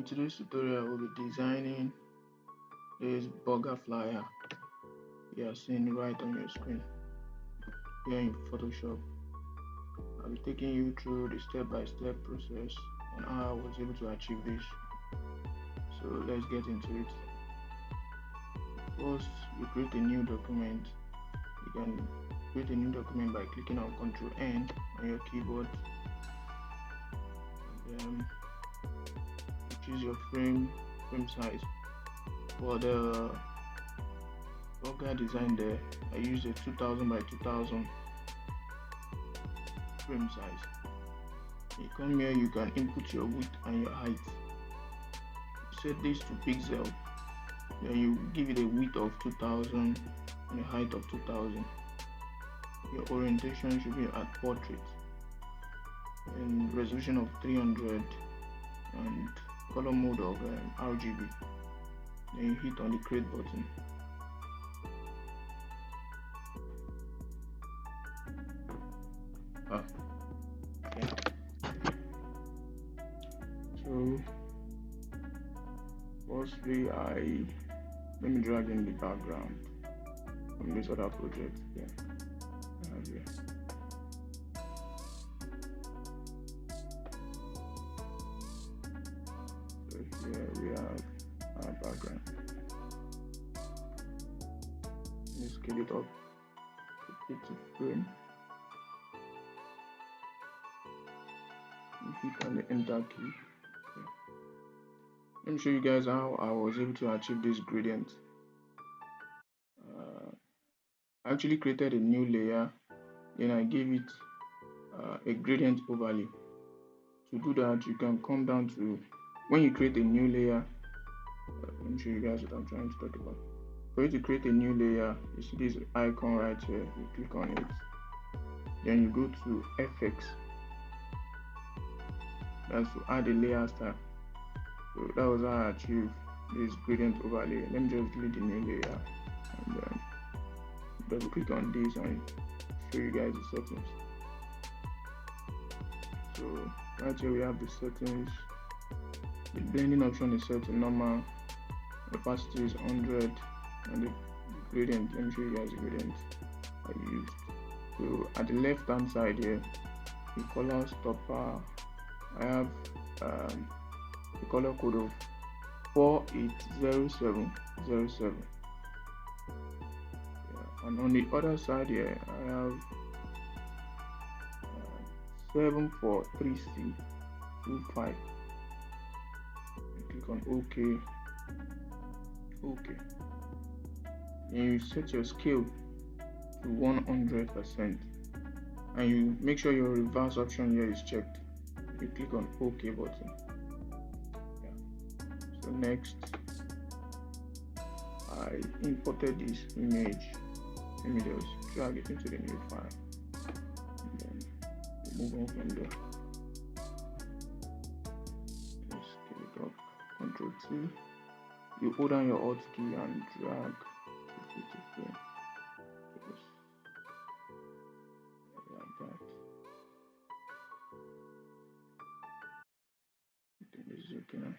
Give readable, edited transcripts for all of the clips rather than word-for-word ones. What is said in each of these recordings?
today's tutorial, we'll be designing this burger flyer you are seeing right on your screen here in Photoshop. I'll be taking you through the step-by-step process on how I was able to achieve this. So let's get into it. First, you create a new document. You can create a new document by clicking on Ctrl N on your keyboard. And then you choose your frame size. For the burger design there, I used a 2000 by 2000 frame size. You come here, you can input your width and your height. Set this to pixel, then you give it a width of 2000 and a height of 2000. Your orientation should be at portrait and resolution of 300 and color mode of RGB. Then you hit on the create button. Okay. So firstly, let me drag in the background from this other project here. Here. So here we have our background. Let's scale it up to 50 frame. Hit on the enter key. Okay. Let me show you guys how I was able to achieve this gradient. I actually created a new layer, then I gave it a gradient overlay. To do that, you can come down to, when you create a new layer, let me show you guys what I'm trying to talk about. For you to create a new layer, you see this icon right here, you click on it, then you go to FX. That's to add a layer style. So that was how I achieved this gradient overlay. Let me just delete the new layer and then double click on this and show you guys the settings. So right here we have the settings. The blending option is set to normal, opacity is 100, and the gradient, let me show you guys the gradient I used. So at the left hand side here, the color stopper, I have the color code of 480707. And on the other side here, I have 743625. Click on OK. And you set your scale to 100%, and you make sure your reverse option here is checked. You click on OK button. So next, I imported this image. Let me just drag it into the new file, and then move on from there. Let's scale it up. Ctrl T. You hold down your Alt key and drag to 50 frame. Just like that. I think this is okay now.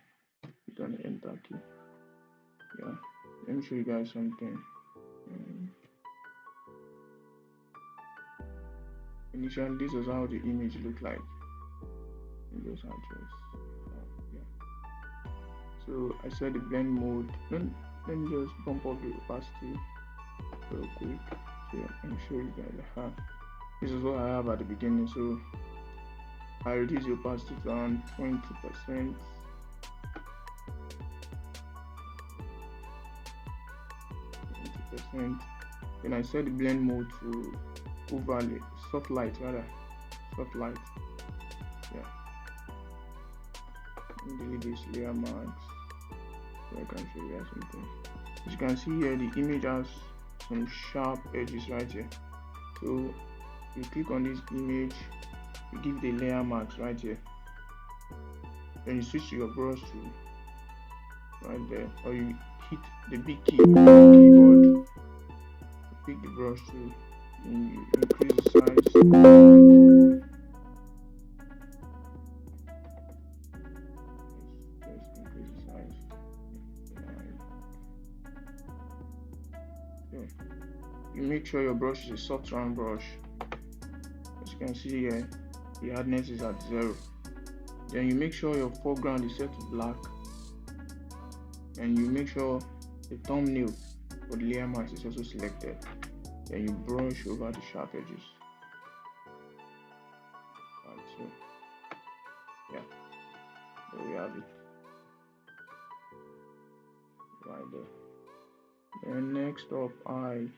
Hit on the enter key. Yeah. Let me show you guys something. Initially, this is how the image looked like. So I set the blend mode. Let me just bump up the opacity real quick and show you guys. This is what I have at the beginning. So I reduce the opacity to around 20%. Then I set the blend mode to overlay, soft light. Yeah. Delete this layer marks so I can show you guys something. As you can see here, the image has some sharp edges right here. So you click on this image, you give the layer marks right here, then you switch to your brush tool right there, or you hit the big key on the keyboard, pick the brush tool, and you increase the size. Let's increase You make sure your brush is a soft round brush. As you can see here, the hardness is at 0. Then you make sure your foreground is set to black, and you make sure the thumbnail for the layer mask is also selected. Then you brush over the sharp edges. Right, so yeah, there we have it. Right there. Then next up, I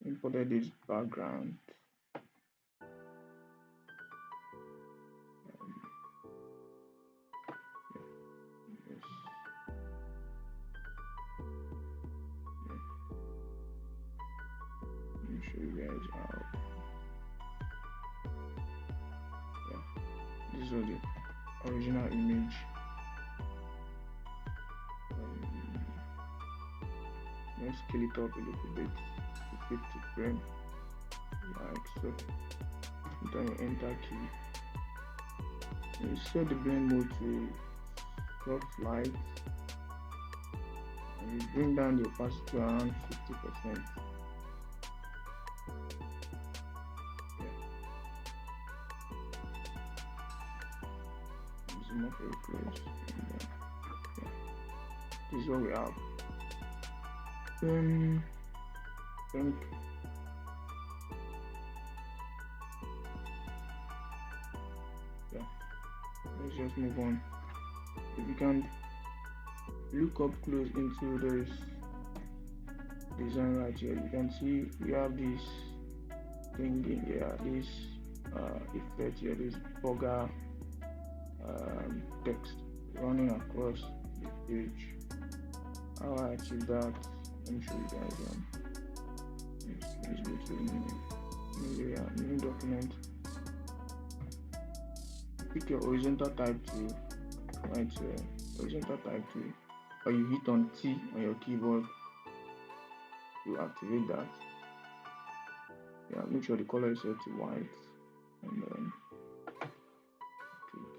imported this background. Let me show you guys how. Yeah, this was the original image. Let's scale it up a little bit to fit the frame, like so. Hit on your enter key. You set the blend mode to soft light, and you bring down the opacity around 50%. Zoom up very close. This is what we have. Think let's just move on. If you can look up close into this design right here, you can see we have this thing in here, this effect here, this bugger text running across the page. How I achieve that, let me show you guys. Let's go to new document. Pick your horizontal type tool, right here, horizontal type tool, or you hit on T on your keyboard to activate that. Yeah, make sure the color is set to white, and then click.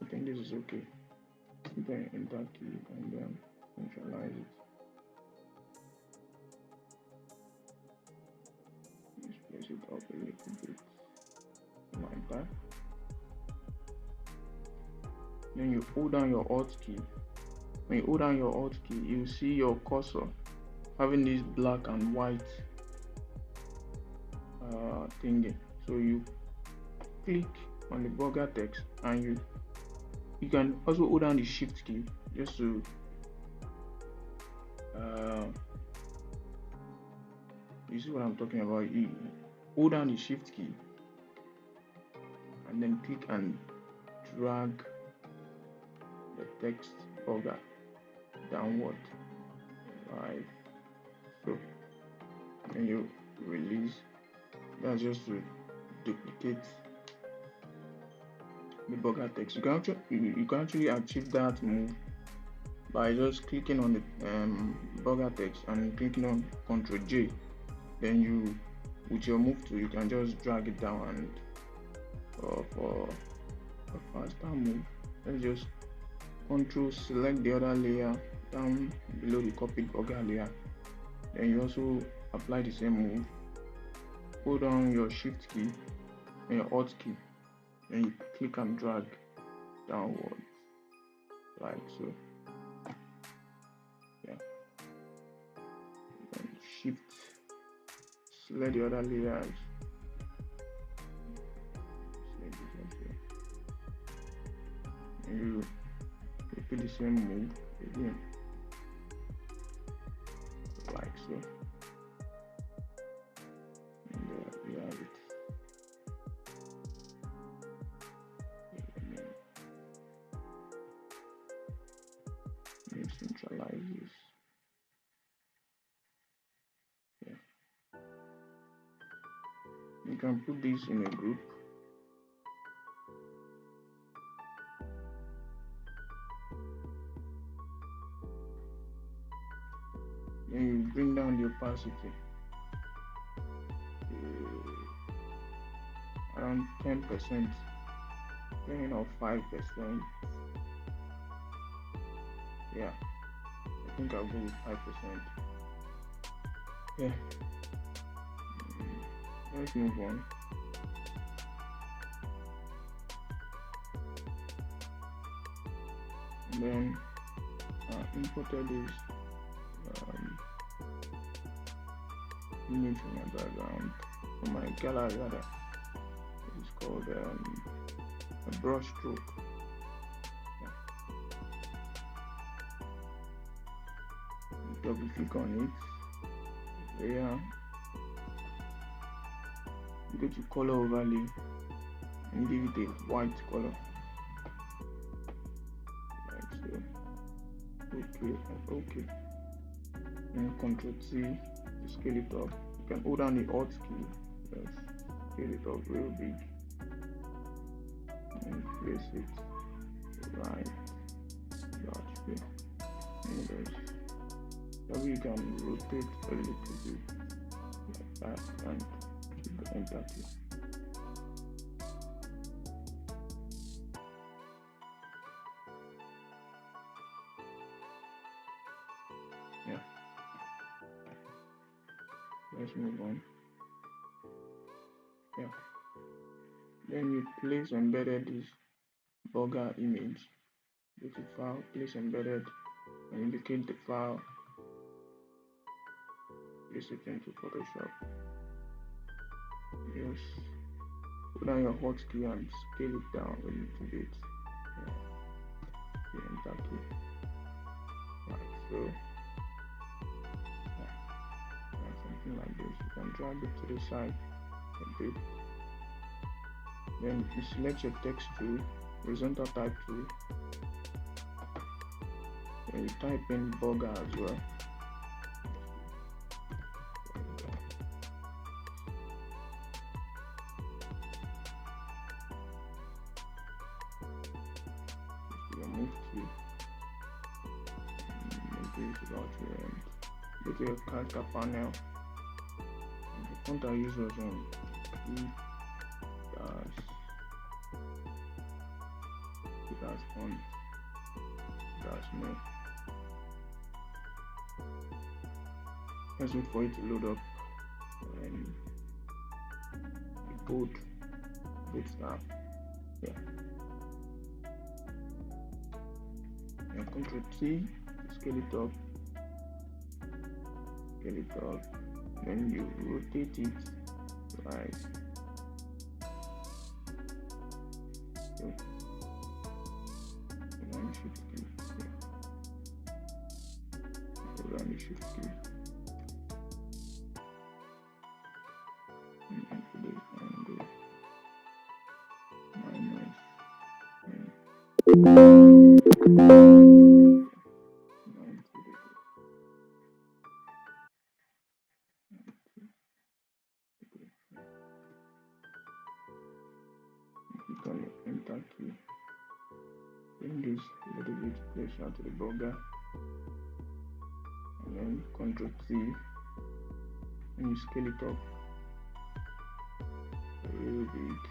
I think this is okay. Then enter key and then centralize it. Just place it up a little bit like that. Then you hold down your Alt key. When you hold down your Alt key, you see your cursor having this black and white thingy. So you click on the bugger text, and you can also hold down the Shift key just to you see what I'm talking about. You hold down the Shift key and then click and drag the text bugger downward, like so. And you release. That's just to duplicate the bugger text. You can actually achieve that move by just clicking on the burger text and clicking on Ctrl J. Then you, with your move tool, you can just drag it down, and for a faster move, let's just Ctrl select the other layer down below the copied burger layer. Then you also apply the same move. Hold down your shift key and your alt key, then you click and drag downwards like so. Yeah. Then shift, select the other layers. Select this one here. And you repeat the same move again, like so. And you have it. Let's centralize this. Yeah. You can put this in a group. Then you bring down the opacity around 10%, 10 or 5%. Yeah, I think I'll go with 5%. Yeah. Let's move on. And then imported this image from my background, from my gallery rather. It's called a brush stroke. Yeah. Double click on it. There. Go to color overlay and give it a white color. Like so. Okay, okay. And Ctrl T to scale it up. You can hold down the Alt key. Yes. Scale it up real big. And place it right here. And then you can rotate a little bit like that and keep the enter key. Yeah. Let's move on. Yeah. Then you place embedded this burger image. Go to file, place embedded, and indicate the file. Place it into Photoshop. Yes. Put down your hotkey and scale it down a little bit. Yeah. The enter key. Like so. Yeah. And something like this. You can drag it to the side a bit. Then you select your text tool, horizontal type tool. Then you type in burger as well. Your move key. Maybe it's about to end. Go to your character panel. And the font I use was that's font. That's no. Let's wait for it to load up. The code now. Yeah. And Ctrl T to scale it up. Then you rotate it right. So, and shift key. Yeah. And shift key. And for the angle minus. Click on the enter key. Bring this a little bit closer to the burger. then Ctrl T, and you scale it up a little bit.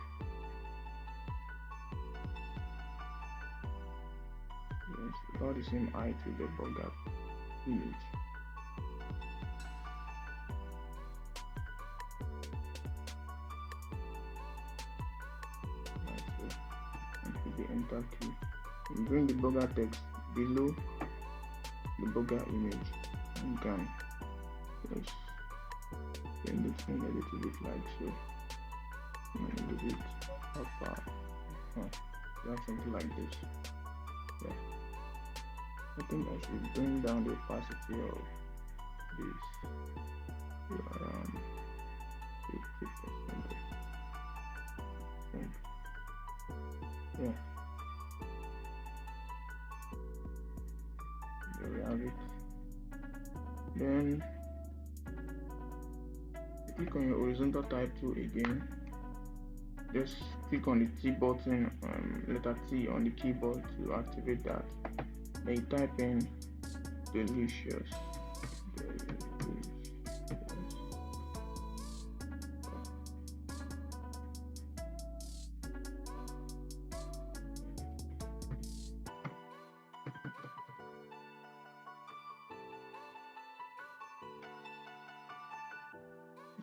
Yes, about the same height with the bugger image. Like so, and hit the enter key. And bring the bugger text below the bugger image. You can just bring it in a little bit like so. And a little bit upper. You have something like this. Yeah. I think I should bring down the opacity of this to around 50%. Yeah. There we have it. Then click on your horizontal type tool again. Just click on the T button, letter T on the keyboard to activate that. Then you type in delicious.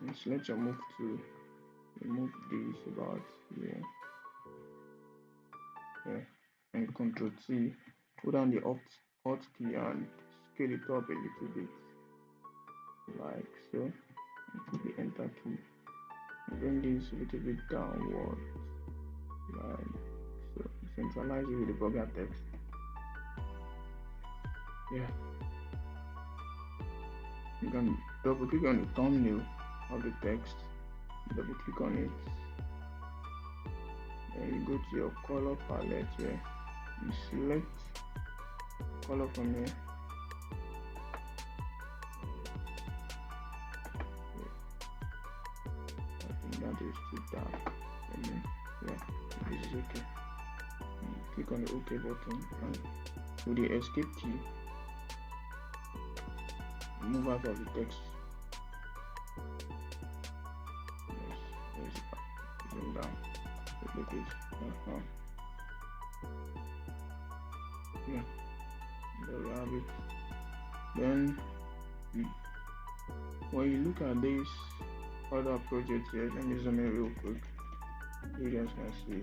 And select your move to remove this about here. Yeah. And Ctrl T, put down the Alt key and scale it up a little bit, like so. And put the enter key. And bring this a little bit downward, like so. Centralize it with the bugger text. Yeah. You can double click on the thumbnail of the text, double click on it, then you go to your color palette here, you select color from here. I think that is too dark. And then, yeah, this is okay. And click on the OK button and with the escape key, move out of the text. Yes, zoom down. Look at it. Yeah, there we have it. Then when you look at this other project here, let me zoom in real quick. You guys can see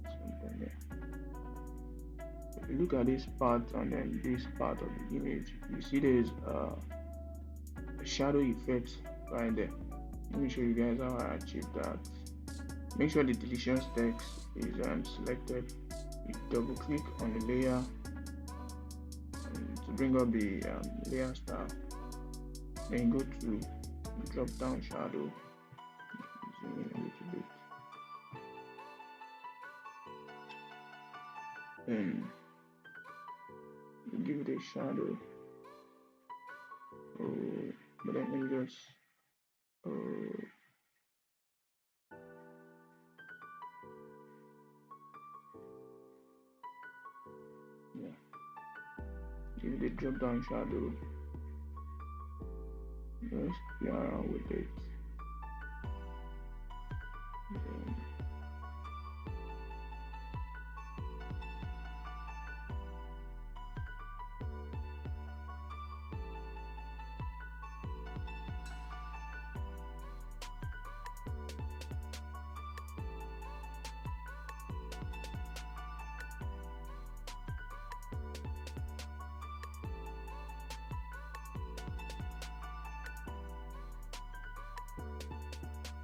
something there. If you look at this part and then this part of the image, you see there's a shadow effect right there. Let me show you guys how I achieved that. Make sure the delicious text is selected. You double click on the layer to bring up the layer style. Then go to drop down shadow. Zoom in a little bit. Then give it a shadow. But then let me just yeah, give it a drop down shadow. Just play around with it. Then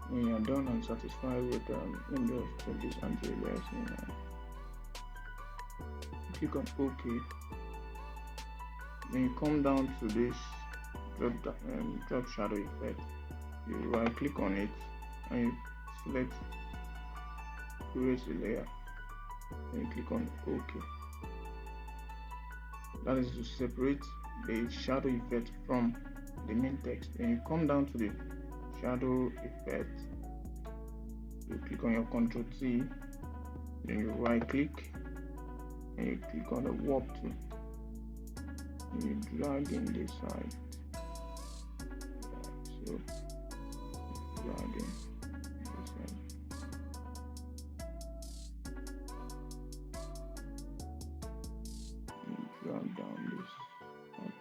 when you're done and satisfied with Windows with this anti-aliasing, click on OK. Then you come down to this drop shadow effect. You right click on it and you select erase the layer. Then you click on OK. That is to separate the shadow effect from the main text. Then you come down to the shadow effect, you click on your Ctrl T, then you right click and you click on the warp tool. you drag in this side. So drag in this side. And drag down this part.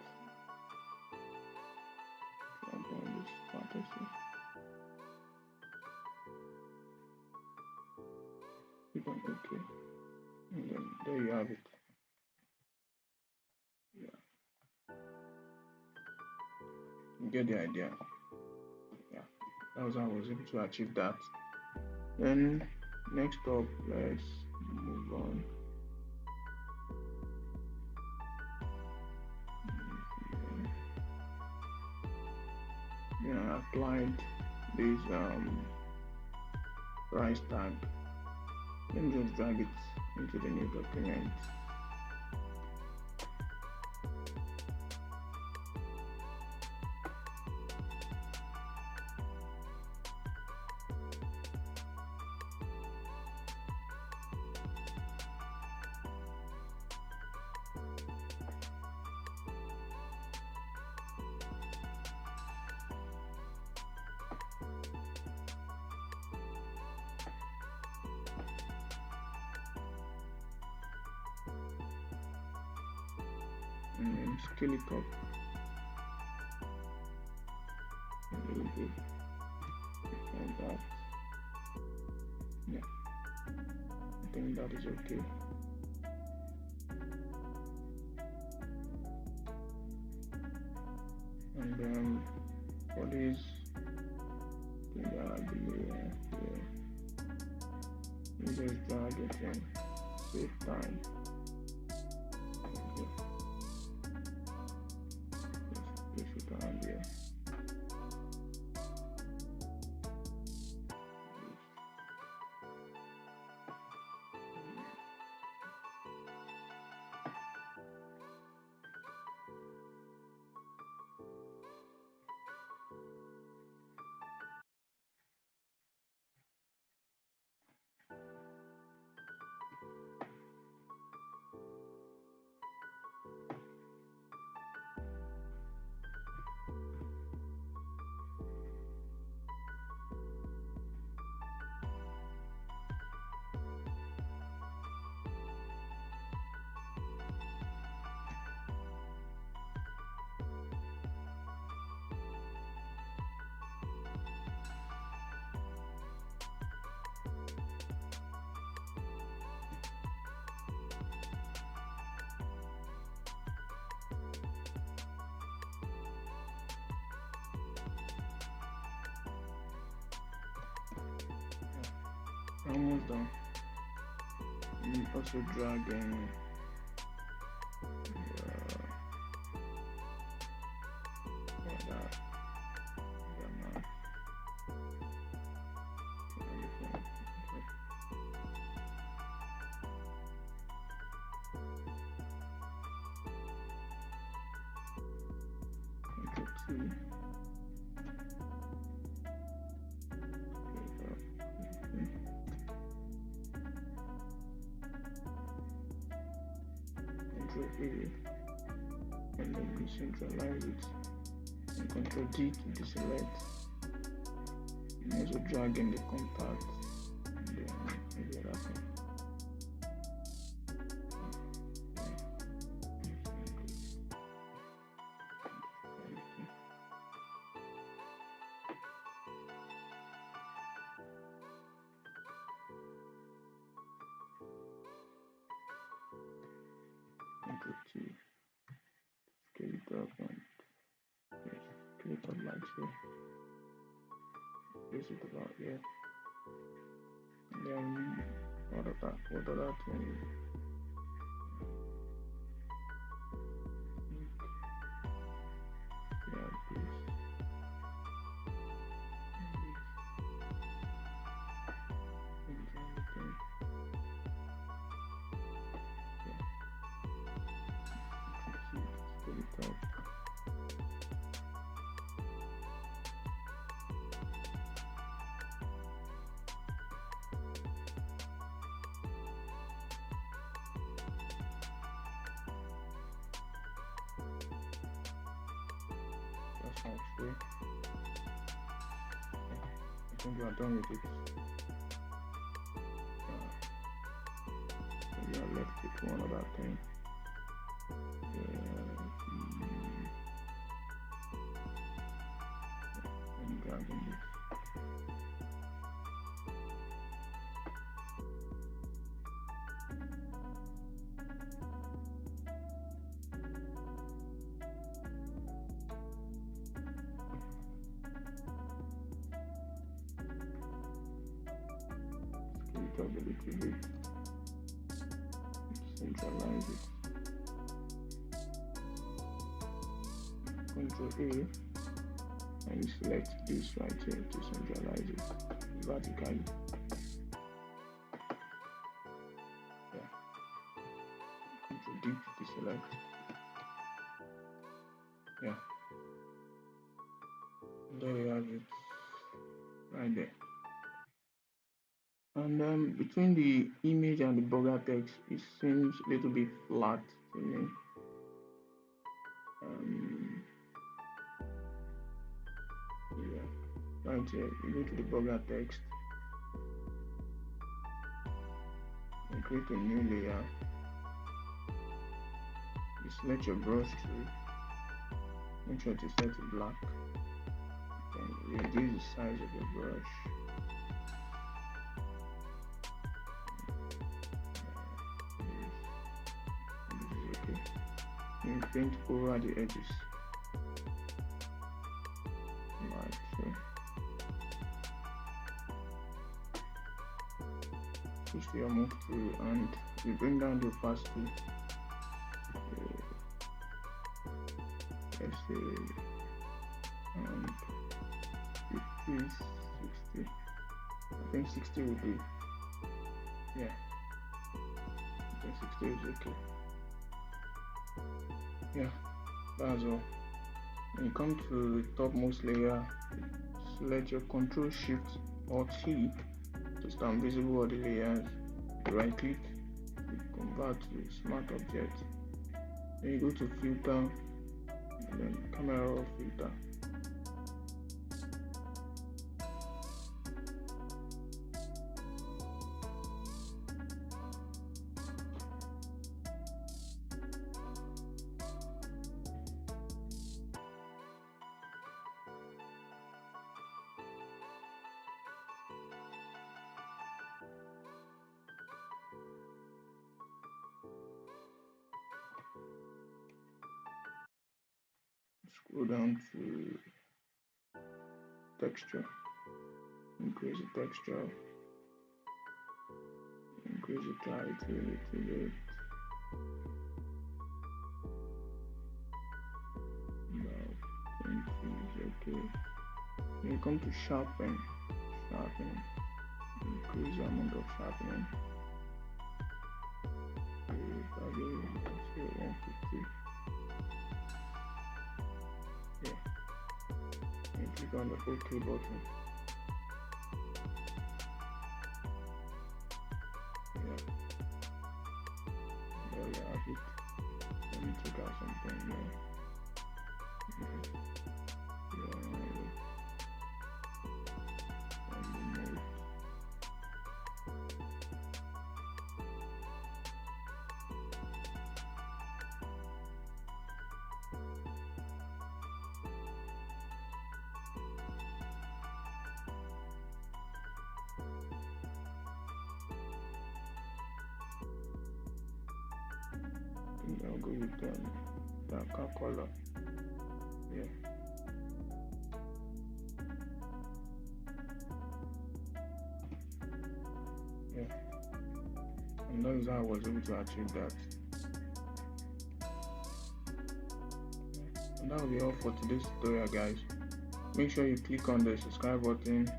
Drag down this part also. Click on OK. And then there you have it. Yeah. You get the idea. Yeah. That was how I was able to achieve that. Then next up, let's move on. Then I applied this price tag. Let me just drag it into the new document. And then scale it up a little bit like that. Yeah, I think that is okay. And then for this, I believe here, you just drag it in, save time. Push it around here. Almost done. You also drag in that. Control A, and then decentralize it, and Control D to deselect. And also drag in the contact, and then maybe that thing. Control T, scale it up, and scale it up like so. Place it about here. And then what other thing? Yeah, this. Actually, I think we are done with it. We are left with one other thing. I'm grabbing this. Scale it up a little bit. Centralize it. Control A, and you select this right here to centralize it vertically. Yeah. Control D to deselect. Yeah. There you have it, right there. And between the image and the border text, it seems a little bit flat to me. Yeah, right here, you go to the border text and create a new layer. You select your brush tool, make sure to set to black, then reduce the size of your brush. This is okay. You paint over the edges. Right, so switch to your move tool and you bring down the opacity. Let's say 50, 60. I think 60 will do. Yeah, I think 60 is okay. Yeah, that's all. When you come to the topmost layer, select your Control Shift or T to start visible all the layers. You right click, you convert to Smart Object. Then you go to Filter, and then Camera Raw Filter. Scroll down to texture, increase the texture, increase the clarity a little bit. About 20 is okay. When you come to sharpen, increase the amount of sharpening. Probably say 150. Yeah. And click on the OK button. Yeah. There you have it. Let me take out something here. Yeah. I'll go with darker color. Yeah. Yeah. And that is how I was able to achieve that. And that will be all for today's tutorial, guys. Make sure you click on the subscribe button,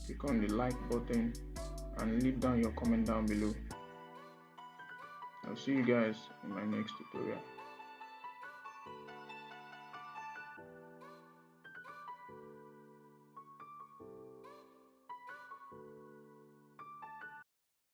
click on the like button, and leave down your comment down below. I'll see you guys in my next tutorial.